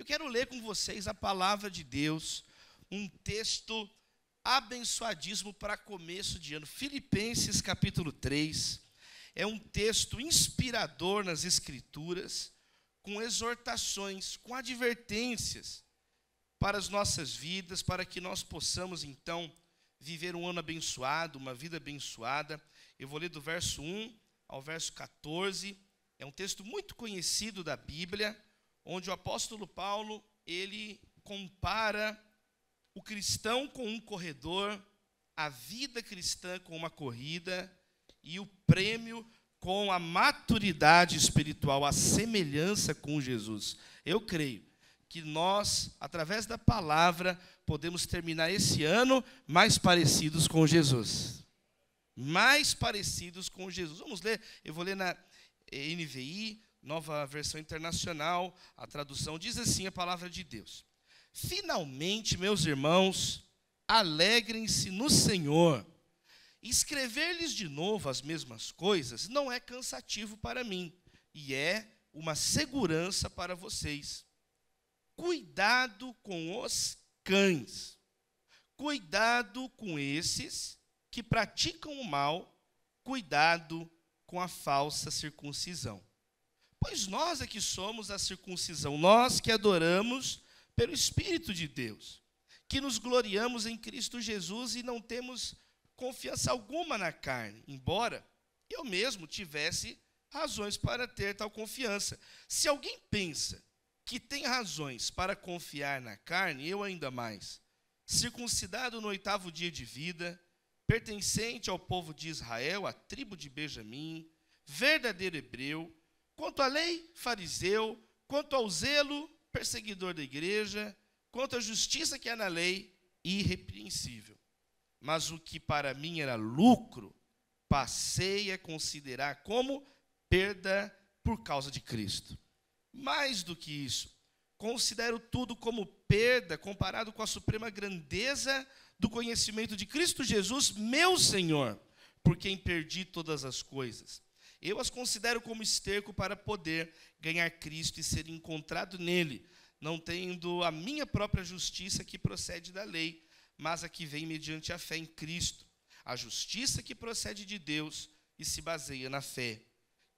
Eu quero ler com vocês a palavra de Deus, um texto abençoadíssimo para começo de ano. Filipenses capítulo 3, é um texto inspirador nas Escrituras, com exortações, com advertências para as nossas vidas, para que nós possamos então viver um ano abençoado, uma vida abençoada. Eu vou ler do verso 1 ao verso 14, é um texto muito conhecido da Bíblia, onde o apóstolo Paulo, ele compara o cristão com um corredor, a vida cristã com uma corrida, e o prêmio com a maturidade espiritual, a semelhança com Jesus. Eu creio que nós, através da palavra, podemos terminar esse ano mais parecidos com Jesus. Mais parecidos com Jesus. Vamos ler, eu vou ler na NVI, Nova Versão Internacional, a tradução diz assim a palavra de Deus. Finalmente, meus irmãos, alegrem-se no Senhor. Escrever-lhes de novo as mesmas coisas não é cansativo para mim, e é uma segurança para vocês. Cuidado com os cães. Cuidado com esses que praticam o mal. Cuidado com a falsa circuncisão. Pois nós é que somos a circuncisão, nós que adoramos pelo Espírito de Deus, que nos gloriamos em Cristo Jesus e não temos confiança alguma na carne, embora eu mesmo tivesse razões para ter tal confiança. Se alguém pensa que tem razões para confiar na carne, eu ainda mais. Circuncidado no 8º dia de vida, pertencente ao povo de Israel, à tribo de Benjamim, verdadeiro hebreu, quanto à lei, fariseu, quanto ao zelo, perseguidor da igreja, quanto à justiça que há na lei, irrepreensível. Mas o que para mim era lucro, passei a considerar como perda por causa de Cristo. Mais do que isso, considero tudo como perda comparado com a suprema grandeza do conhecimento de Cristo Jesus, meu Senhor, por quem perdi todas as coisas. Eu as considero como esterco para poder ganhar Cristo e ser encontrado nele, não tendo a minha própria justiça que procede da lei, mas a que vem mediante a fé em Cristo, a justiça que procede de Deus e se baseia na fé.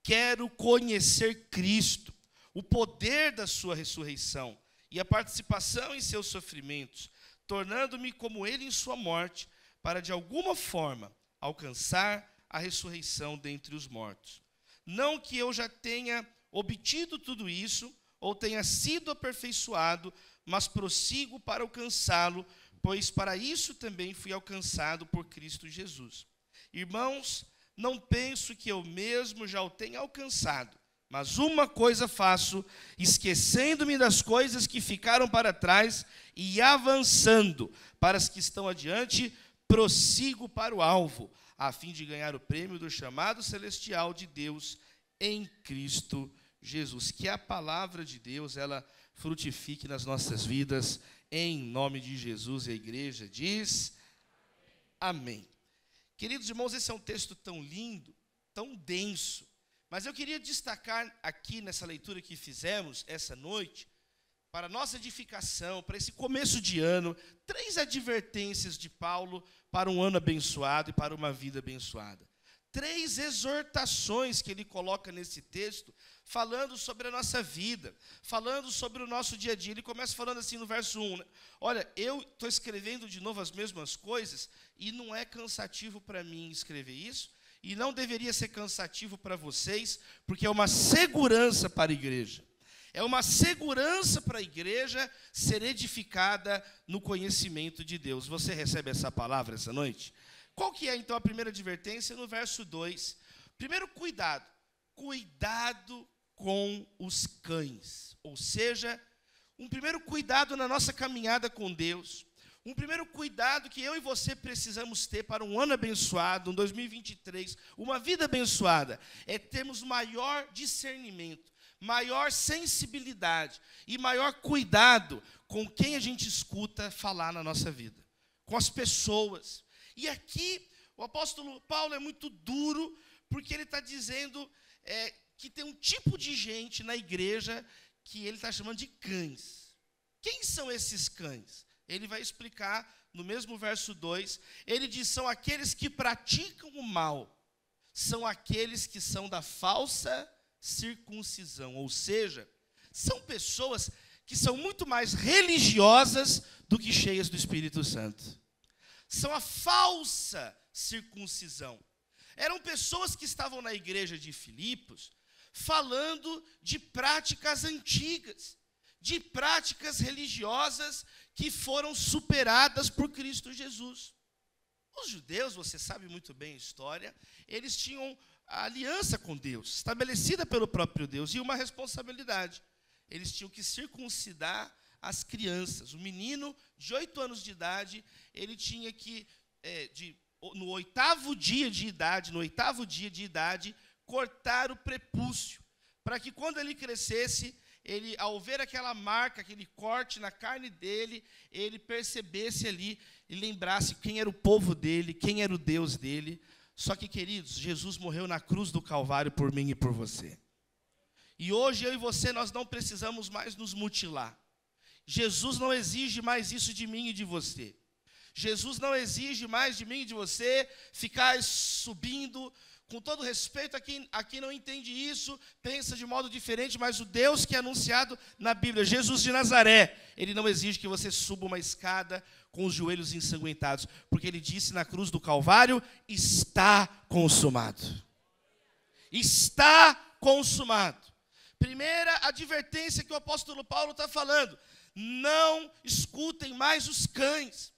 Quero conhecer Cristo, o poder da sua ressurreição e a participação em seus sofrimentos, tornando-me como ele em sua morte, para de alguma forma alcançar a ressurreição dentre os mortos. Não que eu já tenha obtido tudo isso, ou tenha sido aperfeiçoado, mas prossigo para alcançá-lo, pois para isso também fui alcançado por Cristo Jesus. Irmãos, não penso que eu mesmo já o tenha alcançado, mas uma coisa faço, esquecendo-me das coisas que ficaram para trás e avançando para as que estão adiante, prossigo para o alvo, a fim de ganhar o prêmio do chamado celestial de Deus em Cristo Jesus. Que a palavra de Deus, ela frutifique nas nossas vidas, em nome de Jesus. E a igreja diz amém. Queridos irmãos, esse é um texto tão lindo, tão denso, mas eu queria destacar aqui nessa leitura que fizemos essa noite, para nossa edificação, para esse começo de ano, 3 advertências de Paulo para um ano abençoado e para uma vida abençoada. 3 exortações que ele coloca nesse texto, falando sobre a nossa vida, falando sobre o nosso dia a dia. Ele começa falando assim no verso 1, né? Olha, eu estou escrevendo de novo as mesmas coisas e não é cansativo para mim escrever isso, e não deveria ser cansativo para vocês, porque é uma segurança para a igreja. É uma segurança para a igreja ser edificada no conhecimento de Deus. Você recebe essa palavra essa noite? Qual que é, então, a primeira advertência? No verso 2. Primeiro, cuidado. Cuidado com os cães. Ou seja, um primeiro cuidado na nossa caminhada com Deus. Um primeiro cuidado que eu e você precisamos ter para um ano abençoado, um 2023, uma vida abençoada, é termos maior discernimento, maior sensibilidade e maior cuidado com quem a gente escuta falar na nossa vida, com as pessoas. E aqui o apóstolo Paulo é muito duro, porque ele está dizendo que tem um tipo de gente na igreja que ele está chamando de cães. Quem são esses cães? Ele vai explicar no mesmo verso 2. Ele diz, são aqueles que praticam o mal. São aqueles que são da falsa circuncisão. Ou seja, são pessoas que são muito mais religiosas do que cheias do Espírito Santo. São a falsa circuncisão. Eram pessoas que estavam na igreja de Filipos falando de práticas antigas, de práticas religiosas que foram superadas por Cristo Jesus. Os judeus, você sabe muito bem a história, eles tinham a aliança com Deus, estabelecida pelo próprio Deus, e uma responsabilidade. Eles tinham que circuncidar as crianças. O menino de 8 anos de idade, ele tinha que, no oitavo dia de idade, cortar o prepúcio, para que quando ele crescesse, ele, ao ver aquela marca, aquele corte na carne dele, ele percebesse ali e lembrasse quem era o povo dele, quem era o Deus dele. Só que, queridos, Jesus morreu na cruz do Calvário por mim e por você. E hoje eu e você, nós não precisamos mais nos mutilar. Jesus não exige mais isso de mim e de você. Jesus não exige mais de mim e de você ficar subindo. Com todo respeito a quem não entende isso, pensa de modo diferente, mas o Deus que é anunciado na Bíblia, Jesus de Nazaré, ele não exige que você suba uma escada com os joelhos ensanguentados, porque ele disse na cruz do Calvário, está consumado. Está consumado. Primeira advertência que o apóstolo Paulo está falando, não escutem mais os cães.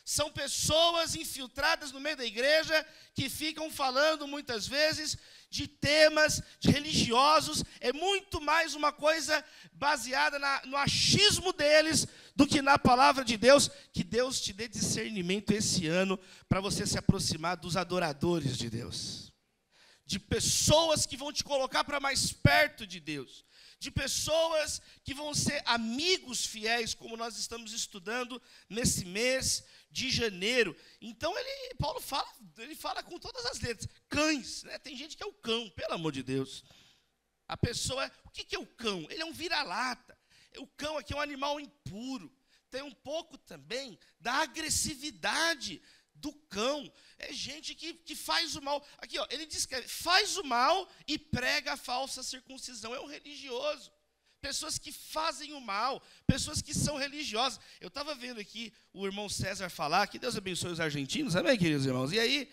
São pessoas infiltradas no meio da igreja que ficam falando muitas vezes de temas religiosos. É muito mais uma coisa baseada no achismo deles do que na palavra de Deus. Que Deus te dê discernimento esse ano para você se aproximar dos adoradores de Deus. De pessoas que vão te colocar para mais perto de Deus. De pessoas que vão ser amigos fiéis, como nós estamos estudando nesse mês de janeiro. Então, Paulo fala com todas as letras. Cães, né? Tem gente que é o cão, pelo amor de Deus. A pessoa, o que é o cão? Ele é um vira-lata. O cão aqui é um animal impuro. Tem um pouco também da agressividade do cão. É gente que faz o mal. Aqui, ó, ele diz que faz o mal e prega a falsa circuncisão. É um religioso. Pessoas que fazem o mal, pessoas que são religiosas. Eu estava vendo aqui o irmão César falar, que Deus abençoe os argentinos, amém, queridos irmãos? E aí,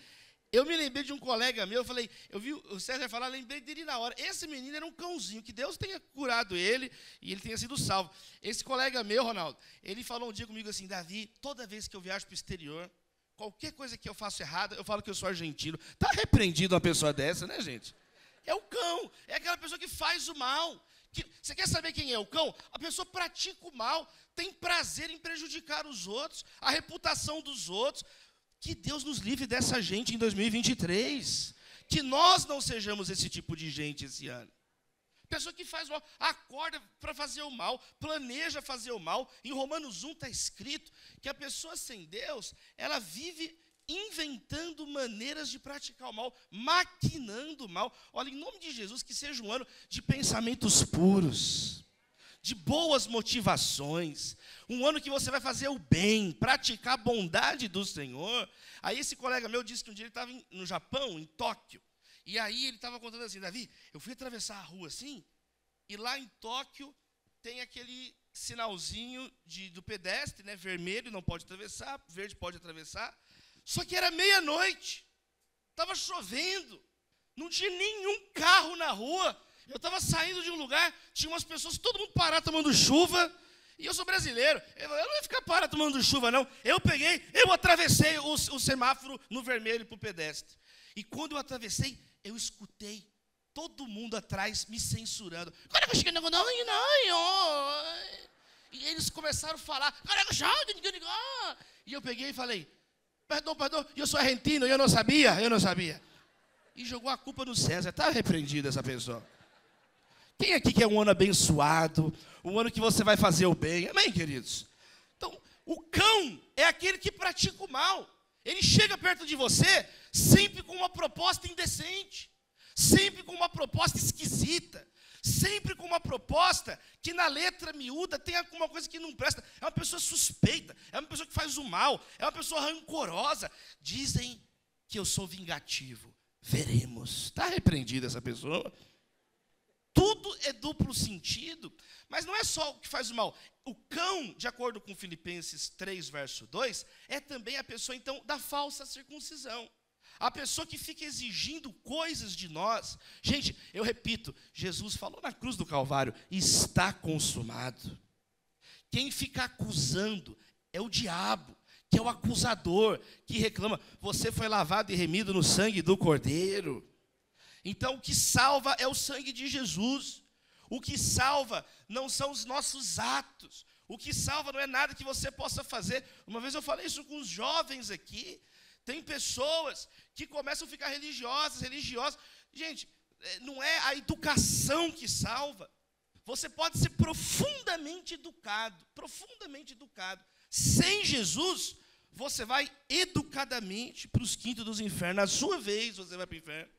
eu me lembrei de um colega meu, eu vi o César falar, lembrei dele na hora. Esse menino era um cãozinho, que Deus tenha curado ele e ele tenha sido salvo. Esse colega meu, Ronaldo, ele falou um dia comigo assim, Davi, toda vez que eu viajo para o exterior, qualquer coisa que eu faço errada, eu falo que eu sou argentino. Está repreendido uma pessoa dessa, né, gente? É o cão, é aquela pessoa que faz o mal. Você quer saber quem é o cão? A pessoa pratica o mal, tem prazer em prejudicar os outros, a reputação dos outros. Que Deus nos livre dessa gente em 2023. Que nós não sejamos esse tipo de gente esse ano. Pessoa que faz o mal, acorda para fazer o mal, planeja fazer o mal. Em Romanos 1 está escrito que a pessoa sem Deus, ela vive inventando maneiras de praticar o mal, maquinando o mal. Olha, em nome de Jesus, que seja um ano de pensamentos puros, de boas motivações, um ano que você vai fazer o bem, praticar a bondade do Senhor. Aí esse colega meu disse que um dia ele estava no Japão, em Tóquio, e aí ele estava contando assim, Davi, eu fui atravessar a rua assim, e lá em Tóquio tem aquele sinalzinho do pedestre, né, vermelho não pode atravessar, verde pode atravessar. Só que era meia-noite, estava chovendo, não tinha nenhum carro na rua. Eu estava saindo de um lugar, tinha umas pessoas, todo mundo parado tomando chuva, e eu sou brasileiro, eu não ia ficar parado tomando chuva, não. Eu atravessei o semáforo no vermelho para o pedestre. E quando eu atravessei, eu escutei todo mundo atrás me censurando. E eles começaram a falar, e eu peguei e falei, perdão, eu sou argentino, eu não sabia. E jogou a culpa no César, está repreendido essa pessoa. Quem aqui quer um ano abençoado, um ano que você vai fazer o bem, amém, queridos? Então, o cão é aquele que pratica o mal. Ele chega perto de você sempre com uma proposta indecente, sempre com uma proposta esquisita, sempre com uma proposta que na letra miúda tem alguma coisa que não presta. É uma pessoa suspeita, é uma pessoa que faz o mal, é uma pessoa rancorosa. Dizem que eu sou vingativo. Veremos. Está repreendida essa pessoa? Tudo é duplo sentido, mas não é só o que faz o mal. O cão, de acordo com Filipenses 3, verso 2, é também a pessoa, então, da falsa circuncisão. A pessoa que fica exigindo coisas de nós. Gente, eu repito, Jesus falou na cruz do Calvário, está consumado. Quem fica acusando é o diabo, que é o acusador, que reclama, você foi lavado e remido no sangue do Cordeiro. Então, o que salva é o sangue de Jesus. O que salva não são os nossos atos. O que salva não é nada que você possa fazer. Uma vez eu falei isso com os jovens aqui. Tem pessoas que começam a ficar religiosas. Gente, não é a educação que salva. Você pode ser profundamente educado. Sem Jesus, você vai educadamente para os quintos dos infernos. Na sua vez, você vai para o inferno.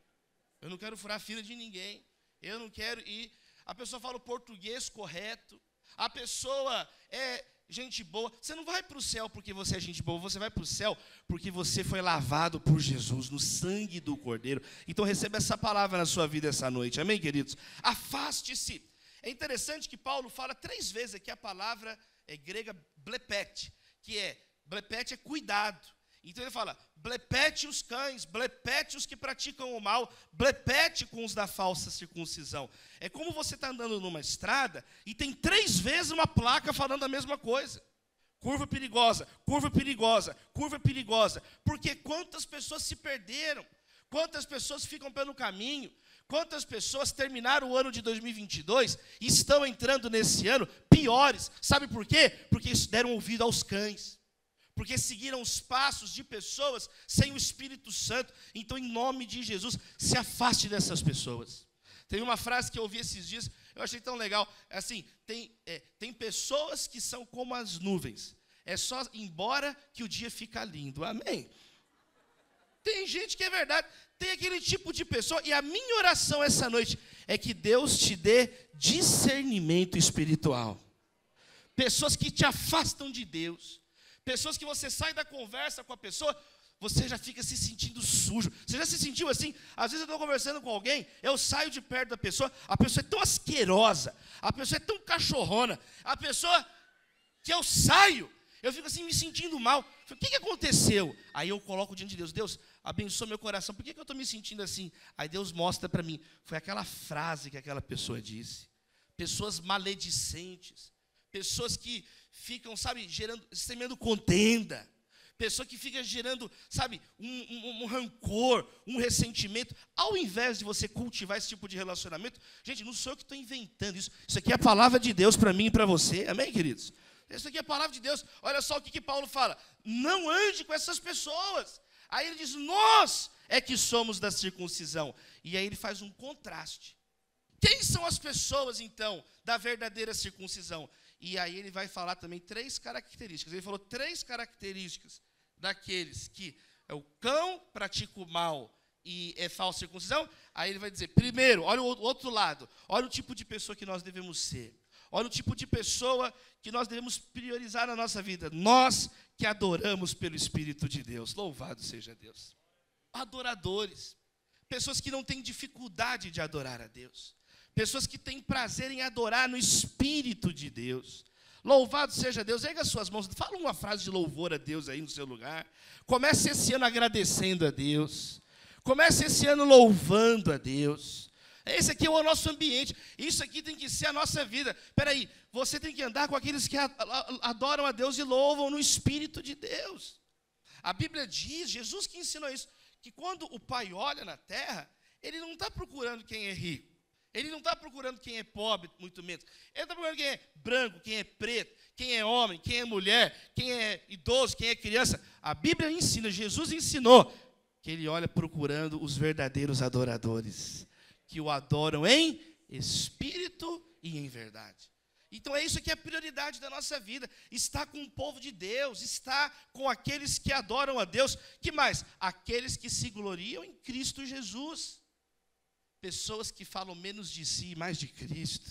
Eu não quero furar a fila de ninguém. Eu não quero ir. A pessoa fala o português correto. A pessoa é gente boa. Você não vai para o céu porque você é gente boa. Você vai para o céu porque você foi lavado por Jesus no sangue do Cordeiro. Então receba essa palavra na sua vida essa noite. Amém, queridos? Afaste-se. É interessante que Paulo fala 3 vezes aqui a palavra grega blepete. Blepete é cuidado. Então ele fala, blepete os cães, blepete os que praticam o mal, blepete com os da falsa circuncisão. É como você está andando numa estrada e tem 3 vezes uma placa falando a mesma coisa. Curva perigosa, curva perigosa, curva perigosa. Porque quantas pessoas se perderam, quantas pessoas ficam pelo caminho, quantas pessoas terminaram o ano de 2022 e estão entrando nesse ano piores. Sabe por quê? Porque deram ouvido aos cães. Porque seguiram os passos de pessoas sem o Espírito Santo. Então, em nome de Jesus, se afaste dessas pessoas. Tem uma frase que eu ouvi esses dias, eu achei tão legal. É assim, tem pessoas que são como as nuvens. É só ir embora que o dia fica lindo. Amém? Tem gente que é verdade. Tem aquele tipo de pessoa. E a minha oração essa noite é que Deus te dê discernimento espiritual. Pessoas que te afastam de Deus. Pessoas que você sai da conversa com a pessoa, você já fica se sentindo sujo. Você já se sentiu assim? Às vezes eu estou conversando com alguém, eu saio de perto da pessoa, a pessoa é tão asquerosa, a pessoa é tão cachorrona, a pessoa que eu saio, eu fico assim me sentindo mal. O que aconteceu? Aí eu coloco diante de Deus, Deus, abençoa meu coração, por que eu estou me sentindo assim? Aí Deus mostra para mim, foi aquela frase que aquela pessoa disse. Pessoas maledicentes, pessoas que ficam, semendo contenda. Pessoa que fica gerando, um rancor, um ressentimento. Ao invés de você cultivar esse tipo de relacionamento, gente, não sou eu que estou inventando isso. Isso aqui é a palavra de Deus para mim e para você. Amém, queridos? Isso aqui é a palavra de Deus. Olha só o que Paulo fala. Não ande com essas pessoas. Aí ele diz, nós é que somos da circuncisão. E aí ele faz um contraste. Quem são as pessoas, então, da verdadeira circuncisão? E aí ele vai falar também 3 características. Ele falou 3 características daqueles que é o cão, pratica o mal e é falsa circuncisão. Aí ele vai dizer, primeiro, olha o outro lado. Olha o tipo de pessoa que nós devemos ser. Olha o tipo de pessoa que nós devemos priorizar na nossa vida. Nós que adoramos pelo Espírito de Deus. Louvado seja Deus. Adoradores. Pessoas que não têm dificuldade de adorar a Deus. Pessoas que têm prazer em adorar no Espírito de Deus. Louvado seja Deus. Erga suas mãos. Fala uma frase de louvor a Deus aí no seu lugar. Comece esse ano agradecendo a Deus. Comece esse ano louvando a Deus. Esse aqui é o nosso ambiente. Isso aqui tem que ser a nossa vida. Espera aí. Você tem que andar com aqueles que adoram a Deus e louvam no Espírito de Deus. A Bíblia diz, Jesus que ensinou isso, que quando o Pai olha na terra, Ele não está procurando quem é rico. Ele não está procurando quem é pobre, muito menos. Ele está procurando quem é branco, quem é preto, quem é homem, quem é mulher, quem é idoso, quem é criança. A Bíblia ensina, Jesus ensinou, que Ele olha procurando os verdadeiros adoradores, que o adoram em espírito e em verdade. Então é isso que é a prioridade da nossa vida. Estar com o povo de Deus, estar com aqueles que adoram a Deus. Que mais? Aqueles que se gloriam em Cristo Jesus. pessoas que falam menos de si e mais de Cristo,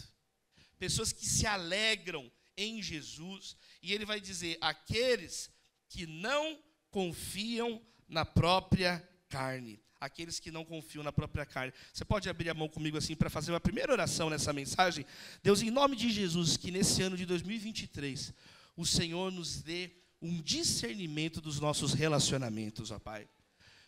pessoas que se alegram em Jesus, e ele vai dizer, aqueles que não confiam na própria carne. Aqueles que não confiam na própria carne. Você pode abrir a mão comigo assim para fazer uma primeira oração nessa mensagem? Deus, em nome de Jesus, que nesse ano de 2023, o Senhor nos dê um discernimento dos nossos relacionamentos, ó Pai.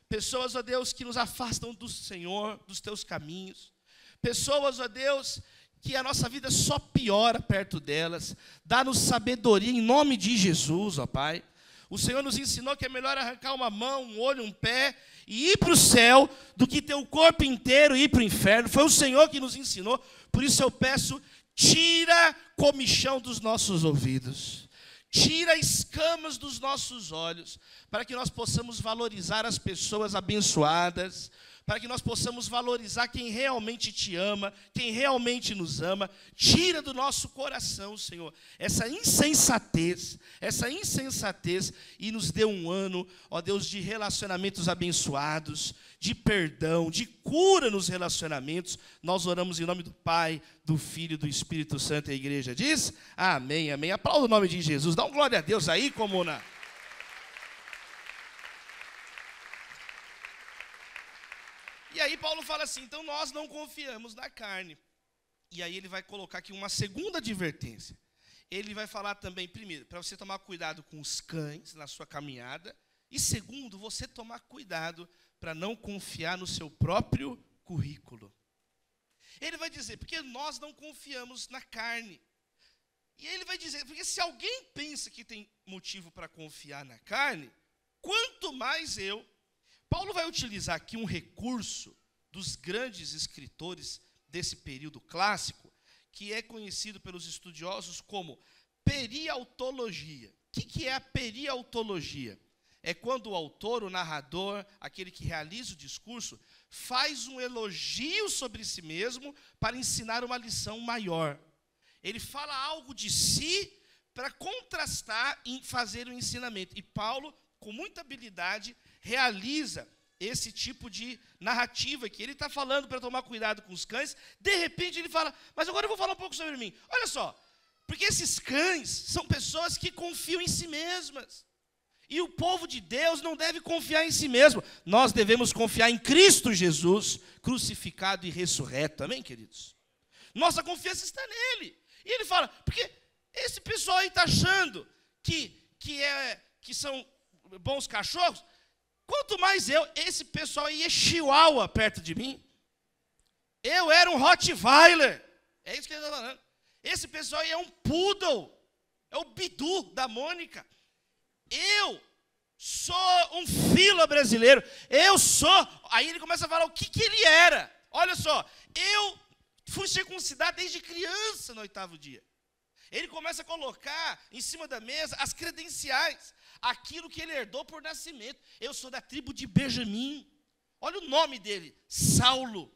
Pessoas, ó Deus, que nos afastam do Senhor, dos teus caminhos. Pessoas, ó Deus, que a nossa vida só piora perto delas. Dá-nos sabedoria em nome de Jesus, ó Pai. O Senhor nos ensinou que é melhor arrancar uma mão, um olho, um pé e ir para o céu do que ter o corpo inteiro e ir para o inferno. Foi o Senhor que nos ensinou. Por isso eu peço, tira comichão dos nossos ouvidos. Tira escamas dos nossos olhos, para que nós possamos valorizar as pessoas abençoadas, para que nós possamos valorizar quem realmente te ama, quem realmente nos ama. Tira do nosso coração, Senhor, essa insensatez, e nos dê um ano, ó Deus, de relacionamentos abençoados, de perdão, de cura nos relacionamentos. Nós oramos em nome do Pai, do Filho e do Espírito Santo. A igreja diz, amém, amém. Aplauda o nome de Jesus, dá um glória a Deus aí, comuna. E aí Paulo fala assim, então nós não confiamos na carne. E aí ele vai colocar aqui uma segunda advertência. Ele vai falar também, primeiro, para você tomar cuidado com os cães na sua caminhada. E segundo, você tomar cuidado para não confiar no seu próprio currículo. Ele vai dizer, porque nós não confiamos na carne. E ele vai dizer, porque se alguém pensa que tem motivo para confiar na carne, quanto mais eu. Paulo vai utilizar aqui um recurso dos grandes escritores desse período clássico, que é conhecido pelos estudiosos como periautologia. O que é a periautologia? É quando o autor, o narrador, aquele que realiza o discurso, faz um elogio sobre si mesmo para ensinar uma lição maior. Ele fala algo de si para contrastar e fazer o ensinamento. E Paulo, com muita habilidade, realiza esse tipo de narrativa que ele está falando para tomar cuidado com os cães. De repente ele fala, mas agora eu vou falar um pouco sobre mim. Olha só, porque esses cães são pessoas que confiam em si mesmas. E o povo de Deus não deve confiar em si mesmo. Nós devemos confiar em Cristo Jesus, crucificado e ressurreto. Amém, queridos? Nossa confiança está nele. E ele fala, porque esse pessoal aí está achando que são bons cachorros. Quanto mais esse pessoal aí é chihuahua perto de mim. Eu era um Rottweiler. É isso que ele está falando. Esse pessoal aí é um poodle. É o Bidu da Mônica. Eu sou um fila brasileiro. Eu sou. Aí ele começa a falar o que ele era. Olha só. Eu fui circuncidado desde criança no 8º dia. Ele começa a colocar em cima da mesa as credenciais. Aquilo que ele herdou por nascimento. Eu sou da tribo de Benjamim. Olha o nome dele. Saulo.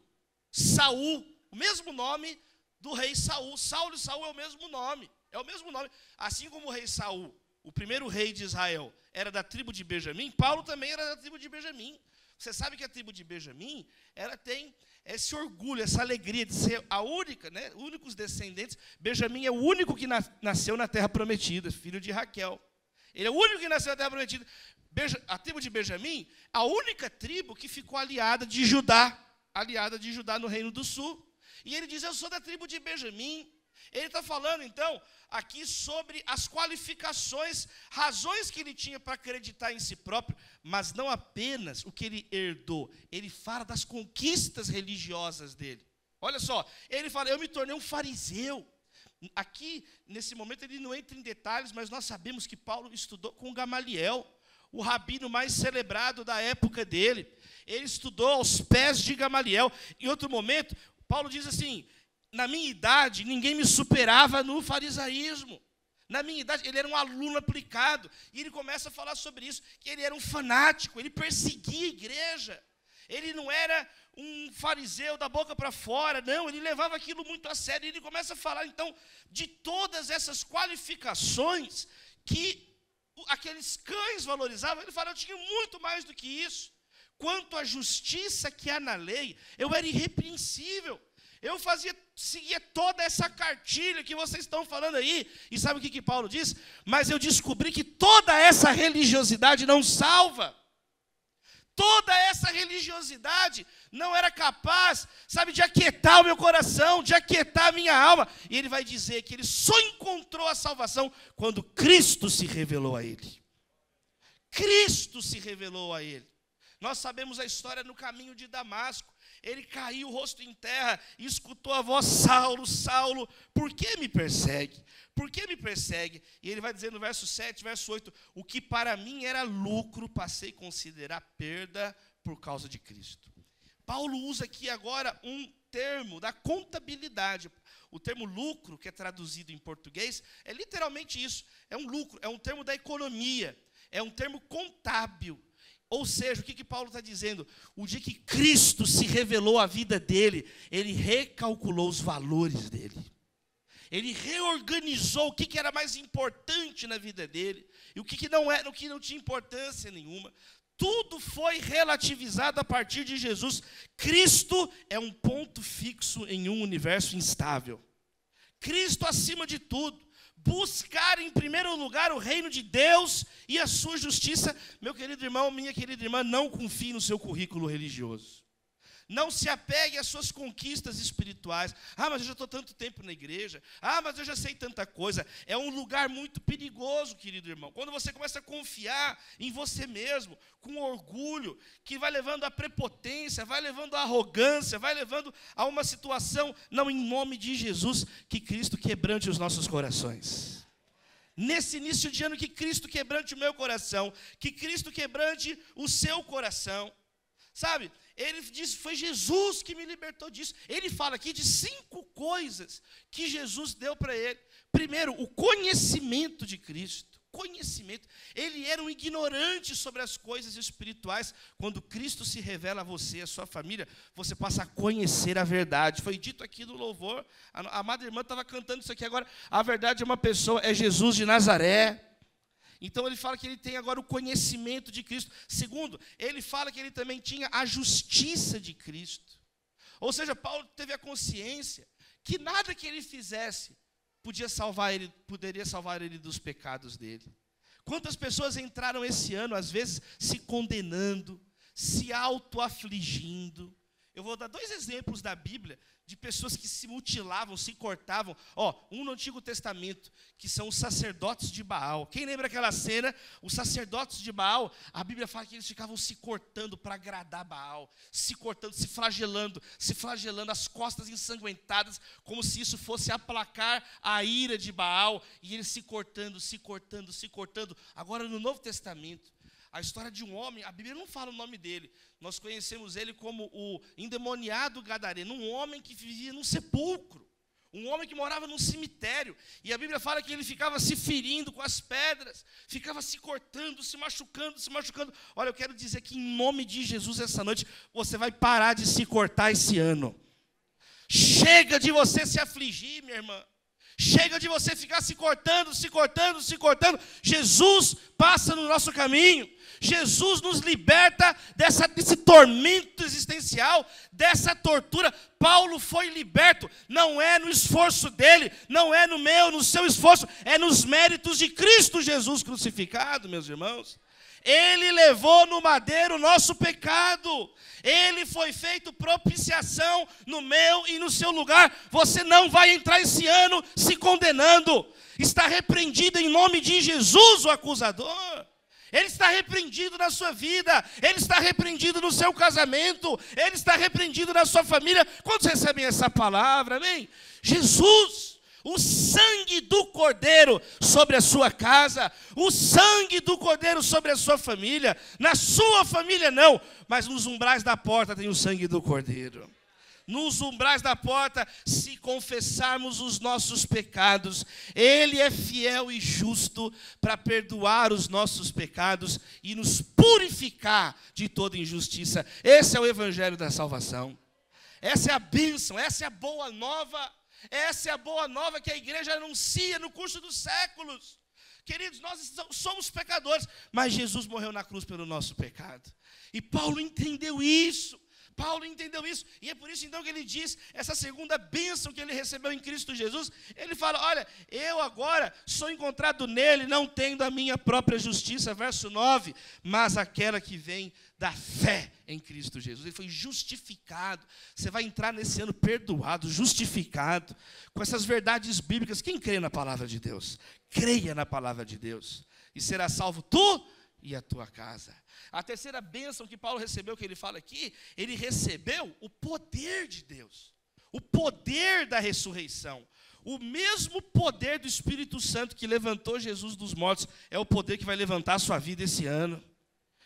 Saul. O mesmo nome do rei Saul. Saulo e Saul é o mesmo nome. É o mesmo nome. Assim como o rei Saul, o primeiro rei de Israel, era da tribo de Benjamim, Paulo também era da tribo de Benjamim. Você sabe que a tribo de Benjamim, ela tem esse orgulho, essa alegria de ser a única, né, únicos descendentes. Benjamim é o único que nasceu na terra prometida, filho de Raquel. Ele é o único que nasceu na terra prometida. A tribo de Benjamim, a única tribo que ficou aliada de Judá no Reino do Sul. E ele diz, eu sou da tribo de Benjamim. Ele está falando, então, aqui sobre as qualificações, razões que ele tinha para acreditar em si próprio, mas não apenas o que ele herdou. Ele fala das conquistas religiosas dele. Olha só, ele fala, eu me tornei um fariseu. Aqui, nesse momento, ele não entra em detalhes, mas nós sabemos que Paulo estudou com Gamaliel, o rabino mais celebrado da época dele. Ele estudou aos pés de Gamaliel. Em outro momento, Paulo diz assim, na minha idade, ninguém me superava no farisaísmo. Na minha idade, ele era um aluno aplicado. E ele começa a falar sobre isso, que ele era um fanático, ele perseguia a igreja. Ele não era um fariseu da boca para fora, não, ele levava aquilo muito a sério. E ele começa a falar, então, de todas essas qualificações que aqueles cães valorizavam. Ele fala, eu tinha muito mais do que isso. quanto à justiça que há na lei, eu era irrepreensível. Eu seguia toda essa cartilha que vocês estão falando aí. E sabe o que Paulo diz? Mas eu descobri que toda essa religiosidade não salva. Toda essa religiosidade não era capaz, sabe, de aquietar o meu coração, de aquietar a minha alma. E ele vai dizer que ele só encontrou a salvação quando Cristo se revelou a ele. Cristo se revelou a ele. Nós sabemos a história no caminho de Damasco. Ele caiu o rosto em terra e escutou a voz: Saulo, Saulo, por que me persegue? Por que me persegue? E ele vai dizer no verso 7, verso 8, o que para mim era lucro, passei a considerar perda por causa de Cristo. Paulo usa aqui agora um termo da contabilidade. O termo lucro, que é traduzido em português, é literalmente isso. É um lucro, é um termo da economia, é um termo contábil. Ou seja, o que Paulo está dizendo? O dia que Cristo se revelou à vida dele, ele recalculou os valores dele. Ele reorganizou o que era mais importante na vida dele e o que não era, o que não tinha importância nenhuma. Tudo foi relativizado a partir de Jesus. Cristo é um ponto fixo em um universo instável. Cristo acima de tudo. Buscar em primeiro lugar o reino de Deus e a sua justiça. Meu querido irmão, minha querida irmã, não confie no seu currículo religioso. Não se apegue às suas conquistas espirituais. Ah, mas eu já estou tanto tempo na igreja. Ah, mas eu já sei tanta coisa. É um lugar muito perigoso, querido irmão. Quando você começa a confiar em você mesmo, com orgulho, que vai levando à prepotência, vai levando à arrogância, vai levando a uma situação, não, em nome de Jesus, que Cristo quebrante os nossos corações. Nesse início de ano, que Cristo quebrante o meu coração, que Cristo quebrante o seu coração. Sabe, ele diz, foi Jesus que me libertou disso. Ele fala aqui de 5 coisas que Jesus deu para ele. Primeiro, o conhecimento de Cristo. Conhecimento. Ele era um ignorante sobre as coisas espirituais. Quando Cristo se revela a você, a sua família, você passa a conhecer a verdade. Foi dito aqui no louvor, a amada irmã estava cantando isso aqui agora. A verdade é uma pessoa, é Jesus de Nazaré. Então ele fala que ele tem agora o conhecimento de Cristo. Segundo, ele fala que ele também tinha a justiça de Cristo. Ou seja, Paulo teve a consciência que nada que ele fizesse poderia salvar ele dos pecados dele. Quantas pessoas entraram esse ano, às vezes, se condenando, se auto-afligindo. Eu vou dar 2 exemplos da Bíblia de pessoas que se mutilavam, se cortavam. Um no Antigo Testamento, que são os sacerdotes de Baal. Quem lembra aquela cena? Os sacerdotes de Baal, a Bíblia fala que eles ficavam se cortando para agradar Baal, se cortando, se flagelando, as costas ensanguentadas, como se isso fosse aplacar a ira de Baal, e eles se cortando. Agora, no Novo Testamento, a história de um homem, a Bíblia não fala o nome dele, nós conhecemos ele como o endemoniado gadareno, um homem que vivia num sepulcro, um homem que morava num cemitério, e a Bíblia fala que ele ficava se ferindo com as pedras, ficava se cortando, se machucando. Olha, eu quero dizer que em nome de Jesus essa noite, você vai parar de se cortar esse ano. Chega de você se afligir, minha irmã. Chega de você ficar se cortando. Jesus passa no nosso caminho. Jesus nos liberta desse tormento existencial, dessa tortura. Paulo foi liberto, não é no esforço dele, não é no meu, no seu esforço, é nos méritos de Cristo Jesus crucificado, meus irmãos. Ele levou no madeiro o nosso pecado. Ele foi feito propiciação no meu e no seu lugar. Você não vai entrar esse ano se condenando. Está repreendido em nome de Jesus o acusador. Ele está repreendido na sua vida. Ele está repreendido no seu casamento. Ele está repreendido na sua família. Quantos recebem essa palavra? Amém? Jesus, o sangue do Cordeiro sobre a sua casa, o sangue do Cordeiro sobre a sua família. Na sua família não, mas nos umbrais da porta tem o sangue do Cordeiro. Nos umbrais da porta, se confessarmos os nossos pecados, Ele é fiel e justo para perdoar os nossos pecados e nos purificar de toda injustiça. Esse é o evangelho da salvação. Essa é a bênção, essa é a boa nova. Essa é a boa nova que a igreja anuncia no curso dos séculos. Queridos, nós somos pecadores, mas Jesus morreu na cruz pelo nosso pecado. E Paulo entendeu isso. E é por isso então que ele diz, essa segunda bênção que ele recebeu em Cristo Jesus, ele fala, olha, eu agora sou encontrado nele, não tendo a minha própria justiça, verso 9, mas aquela que vem da fé em Cristo Jesus. Ele foi justificado. Você vai entrar nesse ano perdoado, justificado, com essas verdades bíblicas. Quem crê na palavra de Deus? Creia na palavra de Deus, e será salvo tu e a tua casa. A terceira bênção que Paulo recebeu, que ele fala aqui, ele recebeu o poder de Deus, o poder da ressurreição. O mesmo poder do Espírito Santo que levantou Jesus dos mortos é o poder que vai levantar a sua vida esse ano,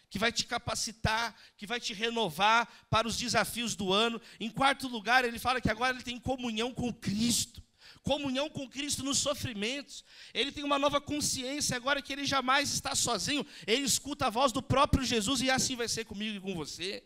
que vai te capacitar, que vai te renovar para os desafios do ano. Em quarto lugar, ele fala que agora ele tem comunhão com Cristo. Comunhão com Cristo nos sofrimentos. Ele tem uma nova consciência agora que ele jamais está sozinho. Ele escuta a voz do próprio Jesus e assim vai ser comigo e com você.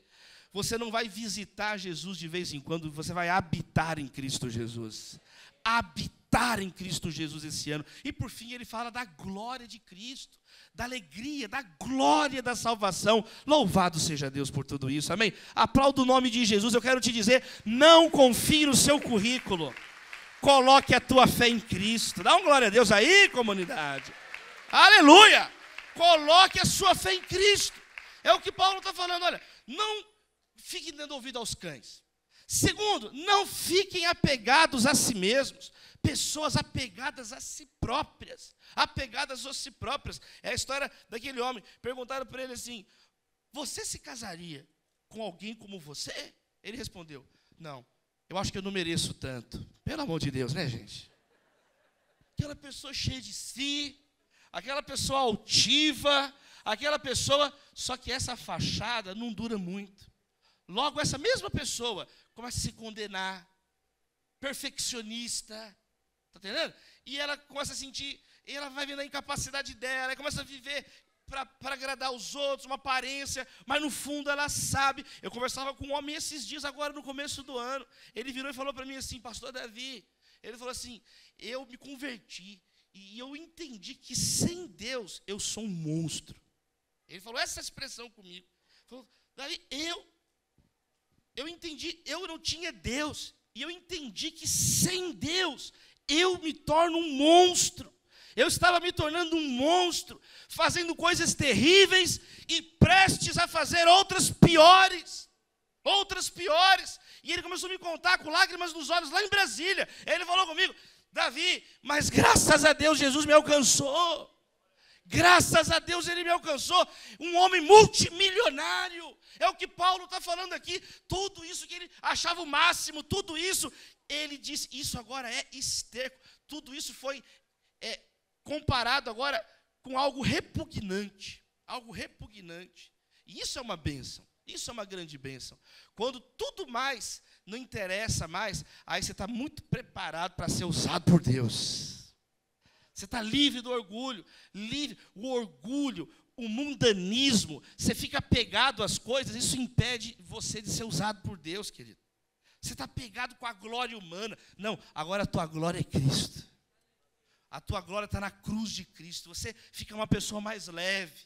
Você não vai visitar Jesus de vez em quando, você vai habitar em Cristo Jesus. Habitar em Cristo Jesus esse ano. E por fim ele fala da glória de Cristo, da alegria, da glória da salvação. Louvado seja Deus por tudo isso, amém? Aplauda o nome de Jesus. Eu quero te dizer, não confie no seu currículo. Coloque a tua fé em Cristo. Dá uma glória a Deus aí, comunidade. Aleluia! Coloque a sua fé em Cristo. É o que Paulo está falando. Olha, não fiquem dando ouvido aos cães. Segundo, não fiquem apegados a si mesmos. Pessoas apegadas a si próprias. Apegadas a si próprias. É a história daquele homem. Perguntaram para ele assim, você se casaria com alguém como você? Ele respondeu, não. Eu acho que eu não mereço tanto. Pelo amor de Deus, né, gente? Aquela pessoa cheia de si, aquela pessoa altiva, aquela pessoa... Só que essa fachada não dura muito. Logo, essa mesma pessoa começa a se condenar, perfeccionista, está entendendo? E ela começa a sentir, ela vai vendo a incapacidade dela, ela começa a viver... para agradar os outros, uma aparência, mas no fundo ela sabe. Eu conversava com um homem esses dias, agora no começo do ano, ele virou e falou para mim assim, pastor Davi, ele falou assim, eu me converti, e eu entendi que sem Deus eu sou um monstro. Ele falou essa expressão comigo, ele falou, Davi, eu entendi, eu não tinha Deus, e eu entendi que sem Deus eu me torno um monstro. Eu estava me tornando um monstro, fazendo coisas terríveis e prestes a fazer outras piores. E ele começou a me contar com lágrimas nos olhos lá em Brasília. Ele falou comigo, Davi, mas graças a Deus Jesus me alcançou. Graças a Deus ele me alcançou. Um homem multimilionário. É o que Paulo está falando aqui. Tudo isso que ele achava o máximo, tudo isso, ele disse, isso agora é esterco. Tudo isso foi... comparado agora com algo repugnante. E isso é uma bênção. Isso é uma grande bênção. Quando tudo mais não interessa mais, aí você está muito preparado para ser usado por Deus. Você está livre do orgulho. O orgulho, o mundanismo, você fica apegado às coisas, isso impede você de ser usado por Deus, querido. Você está apegado com a glória humana. Não, agora a tua glória é Cristo. A tua glória está na cruz de Cristo. Você fica uma pessoa mais leve.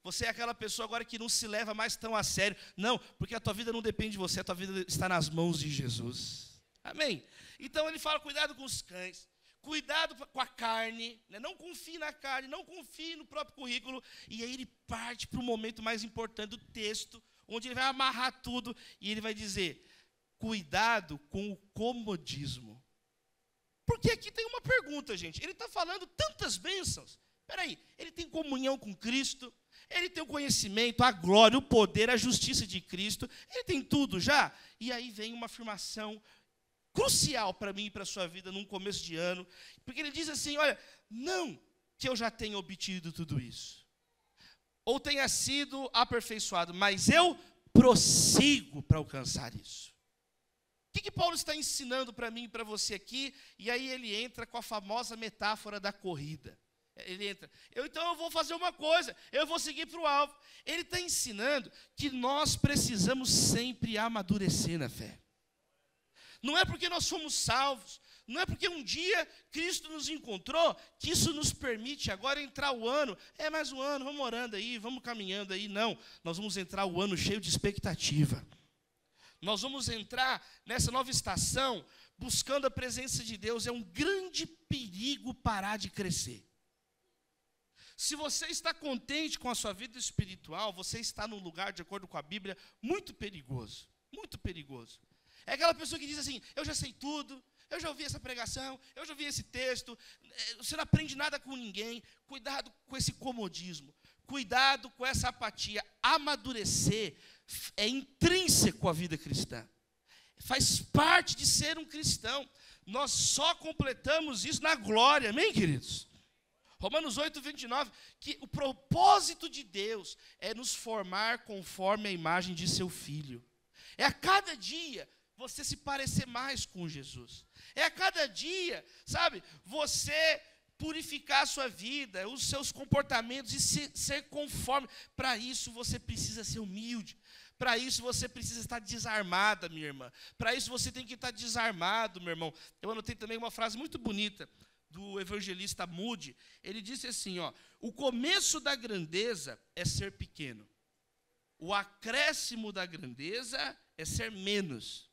Você é aquela pessoa agora que não se leva mais tão a sério. Não, porque a tua vida não depende de você, a tua vida está nas mãos de Jesus. Amém? Então ele fala, cuidado com os cães, cuidado com a carne, né? Não confie na carne, não confie no próprio currículo. E aí ele parte para o momento mais importante do texto, onde ele vai amarrar tudo e ele vai dizer, cuidado com o comodismo. Porque aqui tem uma pergunta, gente. Ele está falando tantas bênçãos. Espera aí, ele tem comunhão com Cristo, ele tem o conhecimento, a glória, o poder, a justiça de Cristo. Ele tem tudo já. E aí vem uma afirmação crucial para mim e para a sua vida num começo de ano. Porque ele diz assim, olha, não que eu já tenha obtido tudo isso, ou tenha sido aperfeiçoado, mas eu prossigo para alcançar isso. O que Paulo está ensinando para mim e para você aqui? E aí ele entra com a famosa metáfora da corrida. Ele entra, então eu vou fazer uma coisa, eu vou seguir para o alvo. Ele está ensinando que nós precisamos sempre amadurecer na fé. Não é porque nós somos salvos, Não é porque um dia Cristo nos encontrou que isso nos permite agora entrar o ano. É mais um ano, vamos orando aí, vamos caminhando aí. Não, nós vamos entrar o ano cheio de expectativa. Nós vamos entrar nessa nova estação buscando a presença de Deus. É um grande perigo parar de crescer. Se você está contente com a sua vida espiritual, você está num lugar, de acordo com a Bíblia, muito perigoso. Muito perigoso. É aquela pessoa que diz assim, eu já sei tudo, eu já ouvi essa pregação, eu já ouvi esse texto, você não aprende nada com ninguém. Cuidado com esse comodismo, cuidado com essa apatia. Amadurecer é intrínseco à vida cristã, faz parte de ser um cristão. Nós só completamos isso na glória, amém, queridos? Romanos 8, 29, que o propósito de Deus é nos formar conforme a imagem de seu Filho. É a cada dia você se parecer mais com Jesus. É a cada dia, sabe, você purificar a sua vida, os seus comportamentos e ser conforme. Para isso você precisa ser humilde. Para isso você precisa estar desarmada, minha irmã. Para isso você tem que estar desarmado, meu irmão. Eu anotei também uma frase muito bonita do evangelista Moody. Ele disse assim, ó, o começo da grandeza é ser pequeno. O acréscimo da grandeza é ser menos.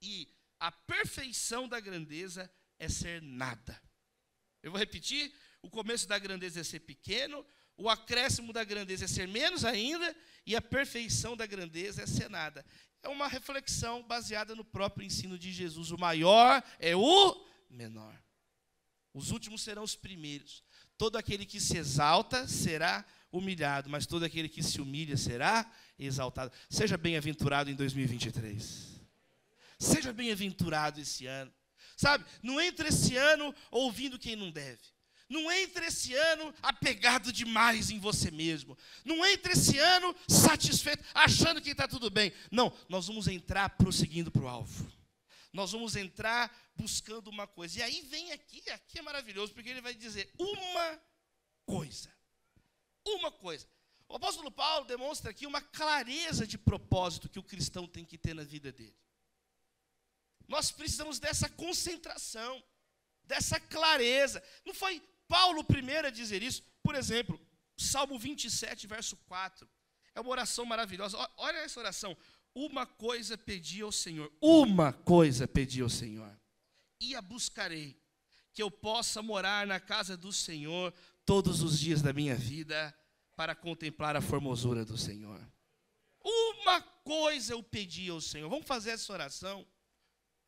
E a perfeição da grandeza é ser nada. Eu vou repetir, o começo da grandeza é ser pequeno, o acréscimo da grandeza é ser menos ainda, e a perfeição da grandeza é ser nada. É uma reflexão baseada no próprio ensino de Jesus. O maior é o menor. Os últimos serão os primeiros. Todo aquele que se exalta será humilhado, mas todo aquele que se humilha será exaltado. Seja bem-aventurado em 2023. Seja bem-aventurado esse ano. Sabe, não entre esse ano ouvindo quem não deve. Não entre esse ano apegado demais em você mesmo. Não entre esse ano satisfeito, achando que está tudo bem. Não, nós vamos entrar prosseguindo para o alvo. Nós vamos entrar buscando uma coisa. E aí vem aqui é maravilhoso, porque ele vai dizer uma coisa. Uma coisa. O apóstolo Paulo demonstra aqui uma clareza de propósito que o cristão tem que ter na vida dele. Nós precisamos dessa concentração, dessa clareza. Não foi Paulo o primeiro a dizer isso? Por exemplo, Salmo 27, verso 4. É uma oração maravilhosa. Olha essa oração. Uma coisa pedi ao Senhor. Uma coisa pedi ao Senhor. E a buscarei, que eu possa morar na casa do Senhor todos os dias da minha vida, para contemplar a formosura do Senhor. Uma coisa eu pedi ao Senhor. Vamos fazer essa oração?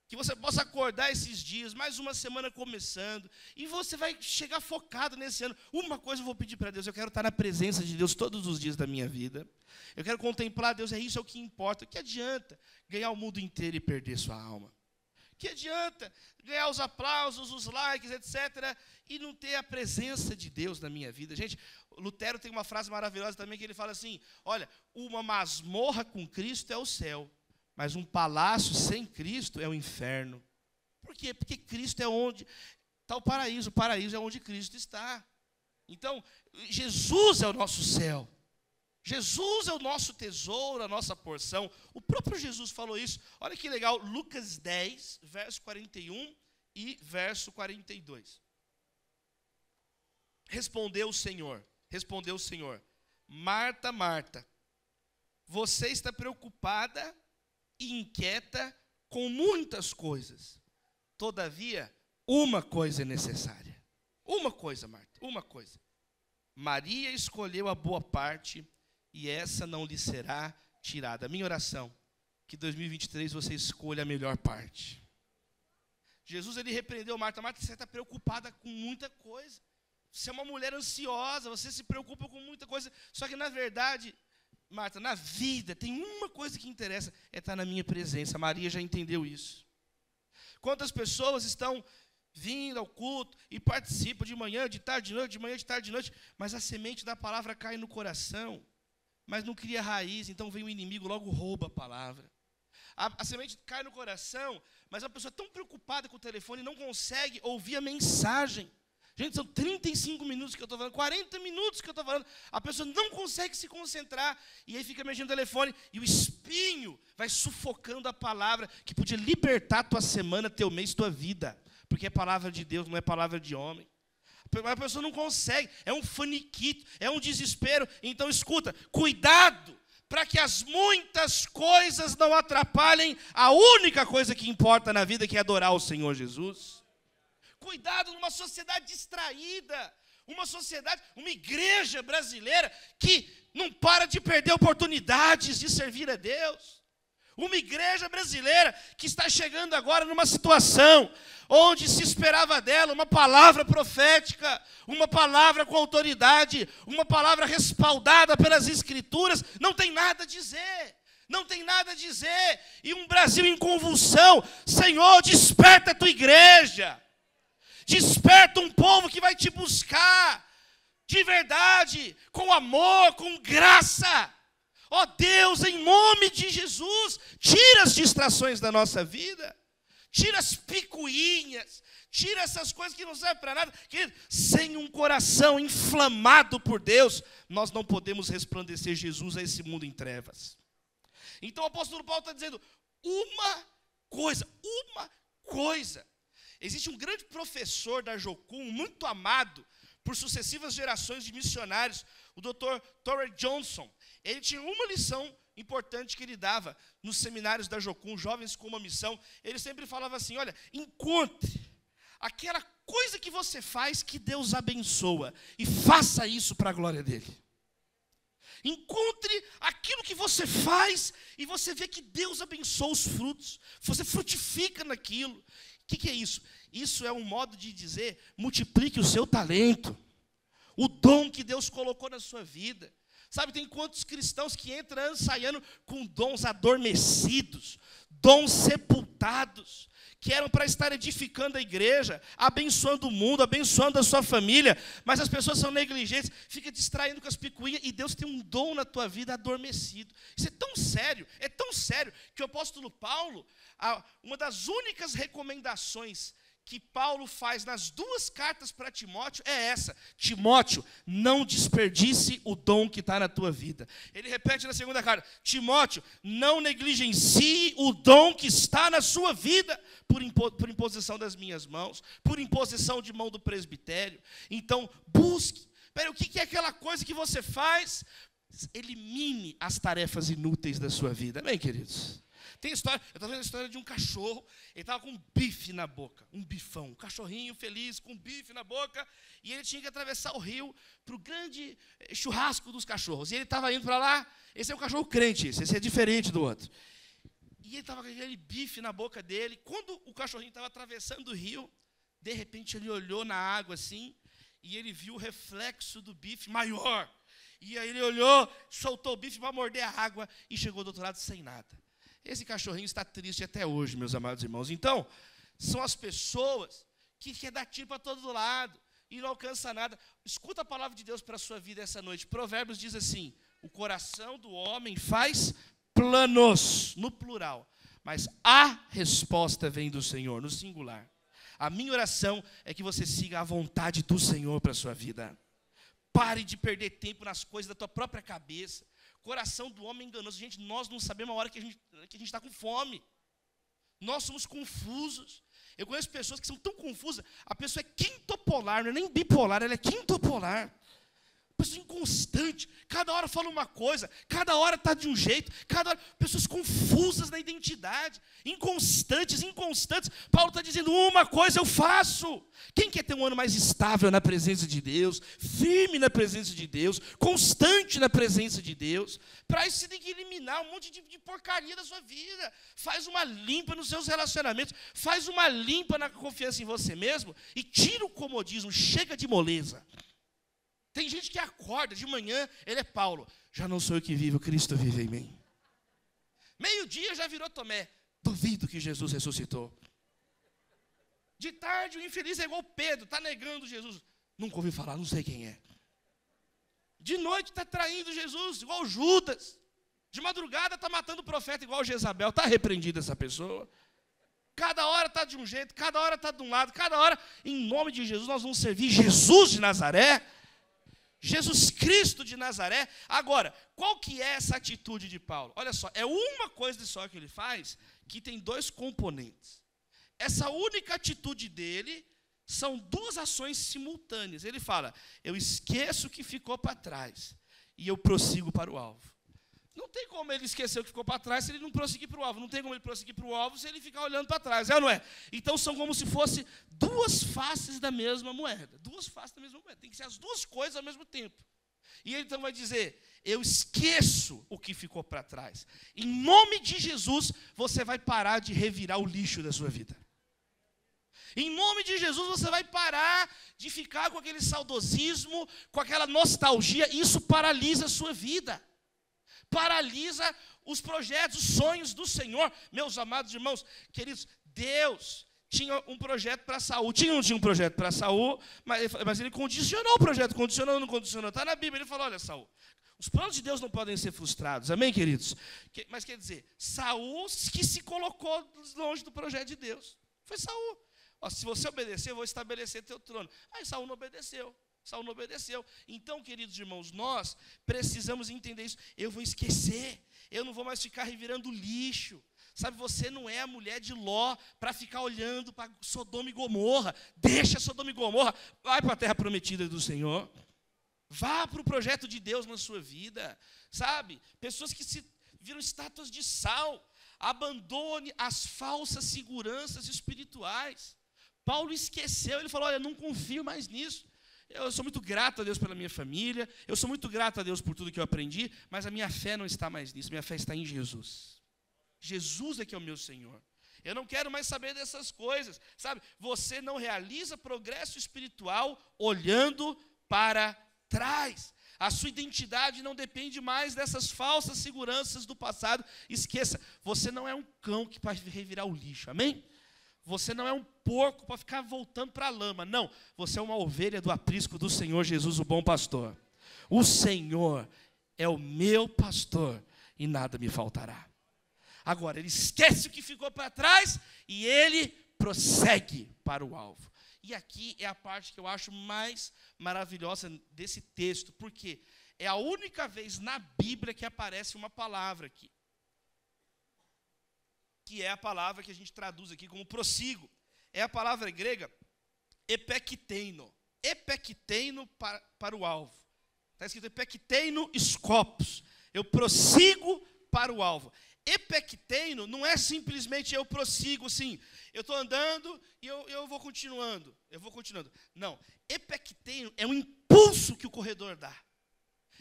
Que você possa acordar esses dias, mais uma semana começando, e você vai chegar focado nesse ano. Uma coisa eu vou pedir para Deus, eu quero estar na presença de Deus todos os dias da minha vida. Eu quero contemplar Deus, isso é o que importa. Que adianta ganhar o mundo inteiro e perder sua alma? Que adianta ganhar os aplausos, os likes, etc., e não ter a presença de Deus na minha vida? Gente, Lutero tem uma frase maravilhosa também, que ele fala assim, olha, uma masmorra com Cristo é o céu. Mas um palácio sem Cristo é o inferno. Por quê? Porque Cristo é onde está o paraíso é onde Cristo está. Então, Jesus é o nosso céu. Jesus é o nosso tesouro, a nossa porção. O próprio Jesus falou isso. Olha que legal, Lucas 10, verso 41 e verso 42. Respondeu o Senhor, Marta, Marta, você está preocupada e inquieta com muitas coisas. Todavia, uma coisa é necessária. Uma coisa, Marta, uma coisa. Maria escolheu a boa parte e essa não lhe será tirada. A minha oração, que 2023 você escolha a melhor parte. Jesus, ele repreendeu Marta. Marta, você está preocupada com muita coisa. Você é uma mulher ansiosa, você se preocupa com muita coisa. Só que, na verdade, Marta, na vida, tem uma coisa que interessa, é estar na minha presença. Maria já entendeu isso. Quantas pessoas estão vindo ao culto e participam de manhã, de tarde, de noite, de manhã, de tarde, de noite, mas a semente da palavra cai no coração, mas não cria raiz, então vem o inimigo, logo rouba a palavra. A semente cai no coração, mas a pessoa é tão preocupada com o telefone, não consegue ouvir a mensagem. Gente, são 35 minutos que eu estou falando, 40 minutos que eu estou falando. A pessoa não consegue se concentrar. E aí fica mexendo no telefone. E o espinho vai sufocando a palavra que podia libertar tua semana, teu mês, tua vida. Porque é palavra de Deus, não é palavra de homem. A pessoa não consegue. É um faniquito, é um desespero. Então escuta, cuidado para que as muitas coisas não atrapalhem a única coisa que importa na vida, que é adorar o Senhor Jesus. Cuidado numa sociedade distraída, uma igreja brasileira que não para de perder oportunidades de servir a Deus. Uma igreja brasileira que está chegando agora numa situação onde se esperava dela uma palavra profética, uma palavra com autoridade, uma palavra respaldada pelas Escrituras, não tem nada a dizer. Não tem nada a dizer. E um Brasil em convulsão. Senhor, desperta a tua igreja. Desperta um povo que vai te buscar de verdade, com amor, com graça. Ó Deus, em nome de Jesus, tira as distrações da nossa vida, tira as picuinhas, tira essas coisas que não servem para nada. Que sem um coração inflamado por Deus, nós não podemos resplandecer Jesus a esse mundo em trevas. Então o apóstolo Paulo está dizendo uma coisa. Existe um grande professor da Jocum, muito amado por sucessivas gerações de missionários, o Dr. Torrey Johnson. Ele tinha uma lição importante que ele dava nos seminários da Jocum, jovens com uma missão. Ele sempre falava assim, olha, encontre aquela coisa que você faz que Deus abençoa e faça isso para a glória dele. Encontre aquilo que você faz e você vê que Deus abençoa os frutos. Você frutifica naquilo. O que é isso? Isso é um modo de dizer, multiplique o seu talento. O dom que Deus colocou na sua vida. Sabe, tem quantos cristãos que entram ensaiando com dons adormecidos, dons sepultados, que eram para estar edificando a igreja, abençoando o mundo, abençoando a sua família, mas as pessoas são negligentes, fica distraindo com as picuinhas, e Deus tem um dom na tua vida adormecido. Isso é tão sério, que o apóstolo Paulo, uma das únicas recomendações que Paulo faz nas duas cartas para Timóteo é essa: Timóteo, não desperdice o dom que está na tua vida. Ele repete na segunda carta: Timóteo, não negligencie o dom que está na sua vida, por imposição das minhas mãos, por imposição de mão do presbitério. Então, busque. O que é aquela coisa que você faz? Elimine as tarefas inúteis da sua vida. Amém, queridos? Tem história, eu estava vendo a história de um cachorro, ele estava com um bife na boca, um bifão, um cachorrinho feliz com um bife na boca, e ele tinha que atravessar o rio para o grande churrasco dos cachorros. E ele estava indo para lá, esse é um cachorro crente, esse é diferente do outro. E ele estava com aquele bife na boca dele. Quando o cachorrinho estava atravessando o rio, de repente ele olhou na água assim, e ele viu o reflexo do bife maior. E aí ele olhou, soltou o bife para morder a água e chegou do outro lado sem nada. Esse cachorrinho está triste até hoje, meus amados irmãos. Então, são as pessoas que querem dar tiro para todo lado e não alcança nada. Escuta a palavra de Deus para a sua vida essa noite. Provérbios diz assim: o coração do homem faz planos, no plural, mas a resposta vem do Senhor, no singular. A minha oração é que você siga a vontade do Senhor para a sua vida. Pare de perder tempo nas coisas da tua própria cabeça. Coração do homem enganoso. Gente, nós não sabemos a hora que a gente está com fome. Nós somos confusos. Eu conheço pessoas que são tão confusas. A pessoa é quintopolar, não é nem bipolar, ela é quintopolar. Pessoa inconstante, cada hora fala uma coisa, cada hora está de um jeito, pessoas confusas na identidade, inconstantes. Paulo está dizendo, uma coisa eu faço. Quem quer ter um ano mais estável na presença de Deus, firme na presença de Deus, constante na presença de Deus? Para isso você tem que eliminar um monte de porcaria da sua vida. Faz uma limpa nos seus relacionamentos, faz uma limpa na confiança em você mesmo e tira o comodismo, chega de moleza. Tem gente que acorda de manhã, ele é Paulo. Já não sou eu que vivo, Cristo vive em mim. Meio-dia já virou Tomé. Duvido que Jesus ressuscitou. De tarde o infeliz é igual Pedro, está negando Jesus. Nunca ouvi falar, não sei quem é. De noite está traindo Jesus, igual Judas. De madrugada está matando o profeta igual Jezabel. Está repreendida essa pessoa. cada hora está de um jeito, cada hora está de um lado, cada hora, em nome de Jesus, nós vamos servir Jesus de Nazaré, Jesus Cristo de Nazaré. Agora, qual que é essa atitude de Paulo? Olha só, é uma coisa só que ele faz, que tem dois componentes. Essa única atitude dele são duas ações simultâneas. Ele fala, eu esqueço o que ficou para trás e eu prossigo para o alvo. Não tem como ele esquecer o que ficou para trás se ele não prosseguir para o alvo. Não tem como ele prosseguir para o alvo se ele ficar olhando para trás, é ou não é? Então são como se fossem duas faces da mesma moeda. Duas faces da mesma moeda. Tem que ser as duas coisas ao mesmo tempo. E ele então vai dizer, eu esqueço o que ficou para trás. Em nome de Jesus, você vai parar de revirar o lixo da sua vida. Em nome de Jesus, você vai parar de ficar com aquele saudosismo, com aquela nostalgia. Isso paralisa a sua vida. Paralisa os projetos, os sonhos do Senhor. Meus amados irmãos, queridos, Deus tinha um projeto para Saul. Não tinha um projeto para Saul, mas ele condicionou o projeto. Condicionou ou não condicionou? Está na Bíblia. Ele falou, olha, Saul, os planos de Deus não podem ser frustrados. Amém, queridos? Mas quer dizer, Saul que se colocou longe do projeto de Deus. Foi Saul. Ó, se você obedecer, eu vou estabelecer teu trono. Aí Saul não obedeceu. Saul não obedeceu. Então, queridos irmãos, nós precisamos entender isso. Eu vou esquecer. Eu não vou mais ficar revirando lixo. Sabe, você não é a mulher de Ló para ficar olhando para Sodoma e Gomorra. Deixa Sodoma e Gomorra. Vai para a terra prometida do Senhor. Vá para o projeto de Deus na sua vida. Sabe, pessoas que se viram estátuas de sal. Abandone as falsas seguranças espirituais. Paulo esqueceu. Ele falou, olha, não confio mais nisso. Eu sou muito grato a Deus pela minha família, eu sou muito grato a Deus por tudo que eu aprendi, mas a minha fé não está mais nisso, minha fé está em Jesus. Jesus é que é o meu Senhor. Eu não quero mais saber dessas coisas, sabe? Você não realiza progresso espiritual olhando para trás. A sua identidade não depende mais dessas falsas seguranças do passado. Esqueça, você não é um cão que vai revirar o lixo, amém? Você não é um porco para ficar voltando para a lama. Não, você é uma ovelha do aprisco do Senhor Jesus, o bom pastor. O Senhor é o meu pastor e nada me faltará. Agora, ele esquece o que ficou para trás e ele prossegue para o alvo. E aqui é a parte que eu acho mais maravilhosa desse texto, porque é a única vez na Bíblia que aparece uma palavra aqui, que é a palavra que a gente traduz aqui como prossigo. É a palavra grega epekteino. Epekteino para o alvo. Está escrito epekteino skopos. Eu prossigo para o alvo. Epekteino não é simplesmente eu prossigo, assim, eu estou andando e eu vou continuando. Não, epekteino é um impulso que o corredor dá.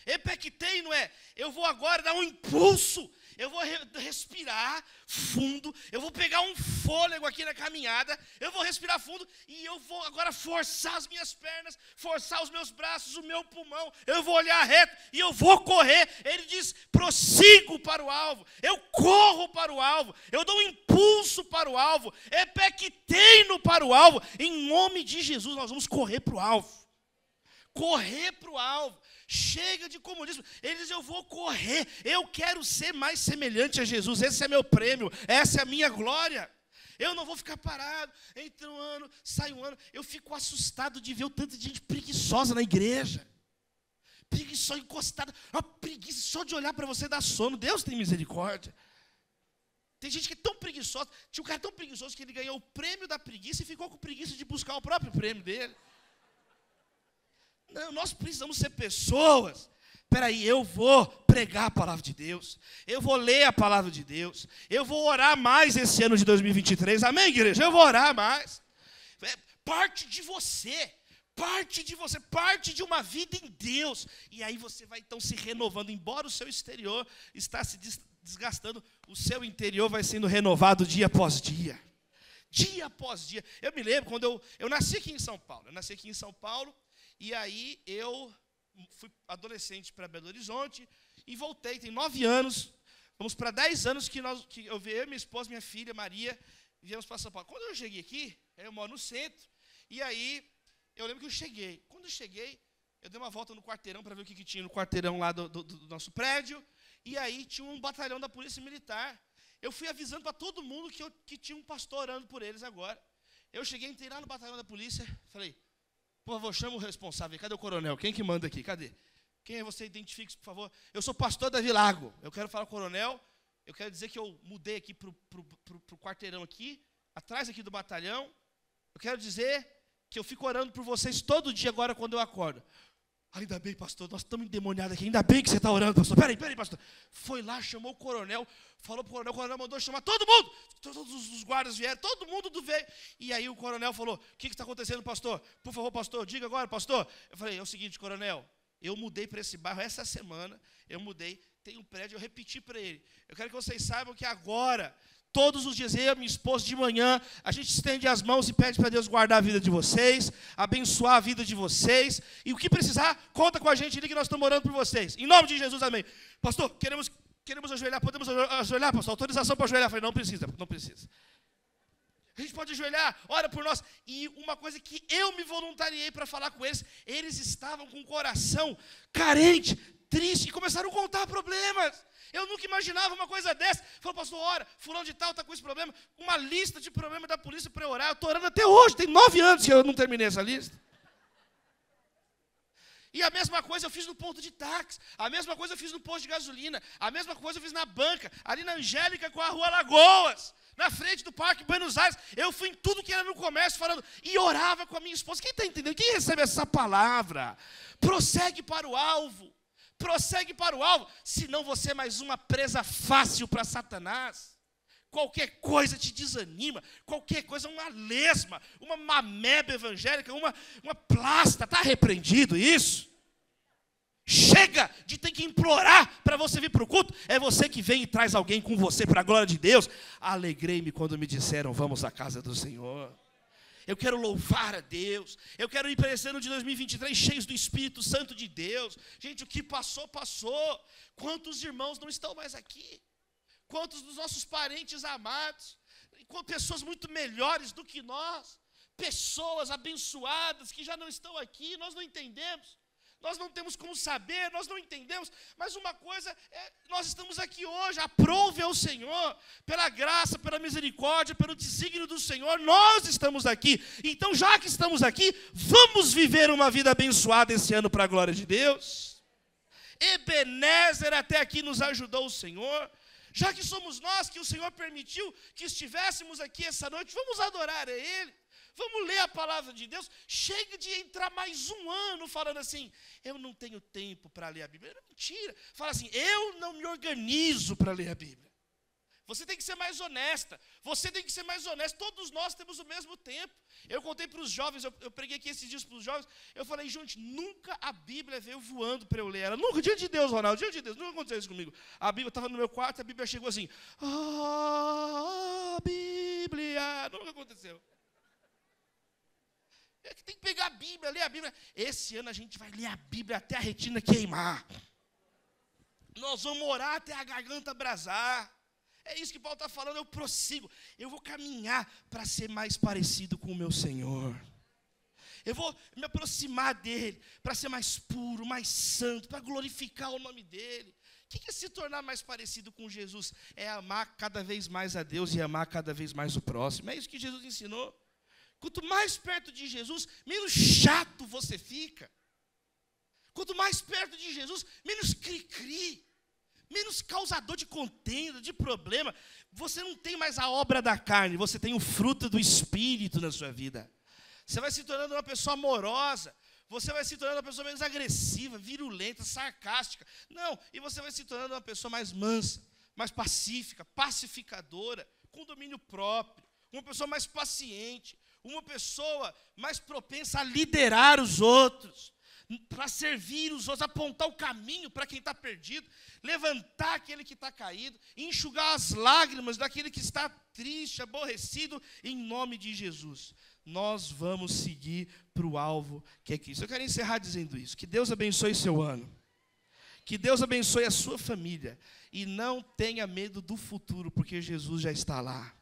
Epekteino é, eu vou agora dar um impulso, eu vou respirar fundo, eu vou pegar um fôlego aqui na caminhada, eu vou respirar fundo e eu vou agora forçar as minhas pernas, forçar os meus braços, o meu pulmão, eu vou olhar reto e eu vou correr. Ele diz, prossigo para o alvo, eu corro para o alvo, eu dou um impulso para o alvo, epekteino para o alvo. Em nome de Jesus nós vamos correr para o alvo. Correr para o alvo. Chega de comodismo. Ele diz, eu vou correr, eu quero ser mais semelhante a Jesus, esse é meu prêmio, essa é a minha glória. Eu não vou ficar parado, entra um ano, sai um ano. Eu fico assustado de ver o tanto de gente preguiçosa na igreja. Preguiçosa, encostada, uma preguiça só de olhar para você dar sono. Deus tem misericórdia. Tem gente que é tão preguiçosa, tinha um cara tão preguiçoso que ele ganhou o prêmio da preguiça e ficou com preguiça de buscar o próprio prêmio dele. Não, nós precisamos ser pessoas. Espera aí, eu vou pregar a palavra de Deus. Eu vou ler a palavra de Deus. Eu vou orar mais esse ano de 2023. Amém, igreja? Eu vou orar mais. Parte de você. Parte de uma vida em Deus. E aí você vai então se renovando. Embora o seu exterior está se desgastando, o seu interior vai sendo renovado dia após dia. Dia após dia. Eu me lembro quando eu nasci aqui em São Paulo. E aí eu fui adolescente para Belo Horizonte e voltei, tem 9 anos, vamos para 10 anos que eu vi eu, minha esposa, minha filha, Maria, viemos para São Paulo. Quando eu cheguei aqui, eu moro no centro, e aí eu lembro que eu cheguei. Quando eu cheguei, eu dei uma volta no quarteirão para ver o que tinha no quarteirão lá do nosso prédio, e aí tinha um batalhão da Polícia Militar. Eu fui avisando para todo mundo que tinha um pastor orando por eles agora. Eu cheguei, entrei lá no batalhão da polícia, falei, por favor, chama o responsável, cadê o coronel? Quem que manda aqui? Cadê? Quem é você? Identifique-se, por favor. Eu sou pastor Davi Lago, eu quero falar com o coronel, eu quero dizer que eu mudei aqui para o quarteirão aqui, atrás aqui do batalhão. Eu quero dizer que eu fico orando por vocês todo dia agora quando eu acordo. Ainda bem, pastor, nós estamos endemoniados aqui, ainda bem que você está orando, pastor. Peraí, pastor. Foi lá, chamou o coronel, falou para o coronel mandou chamar todo mundo. Todos os guardas vieram, todo mundo veio. E aí o coronel falou, o que está acontecendo, pastor? Por favor, pastor, diga agora, pastor. Eu falei, é o seguinte, coronel, eu mudei para esse bairro essa semana, tem um prédio, eu repeti para ele. Eu quero que vocês saibam que agora, todos os dias, eu e minha esposa de manhã, a gente estende as mãos e pede para Deus guardar a vida de vocês, abençoar a vida de vocês, e o que precisar, conta com a gente ali que nós estamos orando por vocês. Em nome de Jesus, amém. Pastor, queremos ajoelhar, podemos ajoelhar, pastor? Autorização para ajoelhar? Eu falei, não precisa. A gente pode ajoelhar, ora por nós. E uma coisa que eu me voluntariei para falar com eles estavam com o coração carente, triste, e começaram a contar problemas. Eu nunca imaginava uma coisa dessa. Falou, pastor, ora, fulano de tal está com esse problema. Uma lista de problemas da polícia para eu orar. Eu estou orando até hoje, tem 9 anos que eu não terminei essa lista. E a mesma coisa eu fiz no ponto de táxi. A mesma coisa eu fiz no posto de gasolina. A mesma coisa eu fiz na banca, ali na Angélica com a Rua Lagoas, na frente do Parque Buenos Aires. Eu fui em tudo que era no comércio falando, e orava com a minha esposa. Quem está entendendo? Quem recebe essa palavra? Prossegue para o alvo. Prossegue para o alvo, senão você é mais uma presa fácil para Satanás. Qualquer coisa te desanima, qualquer coisa, uma lesma, uma mameba evangélica, uma plasta, está repreendido isso? Chega de ter que implorar para você vir para o culto, é você que vem e traz alguém com você para a glória de Deus. Alegrei-me quando me disseram, vamos à casa do Senhor. Eu quero louvar a Deus. Eu quero ir para esse ano de 2023 cheios do Espírito Santo de Deus. Gente, o que passou, passou. Quantos irmãos não estão mais aqui? Quantos dos nossos parentes amados? Pessoas muito melhores do que nós. Pessoas abençoadas que já não estão aqui. Nós não entendemos. Nós não temos como saber, nós não entendemos, mas uma coisa é, nós estamos aqui hoje, aprove ao Senhor, pela graça, pela misericórdia, pelo desígnio do Senhor, nós estamos aqui. Então, já que estamos aqui, vamos viver uma vida abençoada esse ano para a glória de Deus. Ebenezer, até aqui nos ajudou o Senhor. Já que somos nós que o Senhor permitiu que estivéssemos aqui essa noite, vamos adorar a Ele. Vamos ler a palavra de Deus. Chega de entrar mais um ano falando assim, eu não tenho tempo para ler a Bíblia. É mentira. Fala assim, eu não me organizo para ler a Bíblia. Você tem que ser mais honesta. Você tem que ser mais honesto. Todos nós temos o mesmo tempo. Eu contei para os jovens, eu preguei aqui esses dias para os jovens. Eu falei, gente, nunca a Bíblia veio voando para eu ler ela. Nunca, diante de Deus, Ronaldo, diante de Deus. Nunca aconteceu isso comigo. A Bíblia estava no meu quarto, a Bíblia chegou assim. Ah, Bíblia. Nunca aconteceu. É que tem que pegar a Bíblia, ler a Bíblia. Esse ano a gente vai ler a Bíblia até a retina queimar. Nós vamos orar até a garganta abrasar. É isso que Paulo está falando, eu prossigo. Eu vou caminhar para ser mais parecido com o meu Senhor. Eu vou me aproximar dele para ser mais puro, mais santo, para glorificar o nome dele. O que é se tornar mais parecido com Jesus? É amar cada vez mais a Deus e amar cada vez mais o próximo. É isso que Jesus ensinou. Quanto mais perto de Jesus, menos chato você fica. Quanto mais perto de Jesus, menos cri-cri, menos causador de contenda, de problema. Você não tem mais a obra da carne, você tem o fruto do Espírito na sua vida. Você vai se tornando uma pessoa amorosa, você vai se tornando uma pessoa menos agressiva, virulenta, sarcástica. Não, e você vai se tornando uma pessoa mais mansa, mais pacífica, pacificadora, com domínio próprio, uma pessoa mais paciente, uma pessoa mais propensa a liderar os outros, para servir os outros, apontar o caminho para quem está perdido, levantar aquele que está caído, enxugar as lágrimas daquele que está triste, aborrecido, em nome de Jesus. Nós vamos seguir para o alvo que é Cristo. Eu quero encerrar dizendo isso, que Deus abençoe seu ano, que Deus abençoe a sua família, e não tenha medo do futuro, porque Jesus já está lá.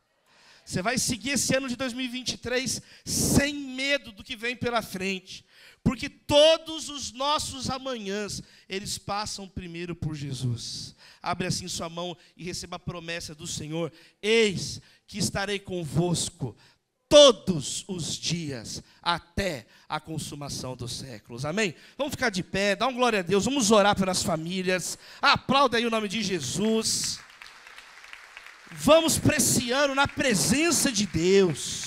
Você vai seguir esse ano de 2023 sem medo do que vem pela frente, porque todos os nossos amanhãs, eles passam primeiro por Jesus. Abre assim sua mão e receba a promessa do Senhor: eis que estarei convosco todos os dias, até a consumação dos séculos. Amém? Vamos ficar de pé, dá um glória a Deus, vamos orar pelas famílias, aplauda aí o nome de Jesus. Vamos para esse ano na presença de Deus.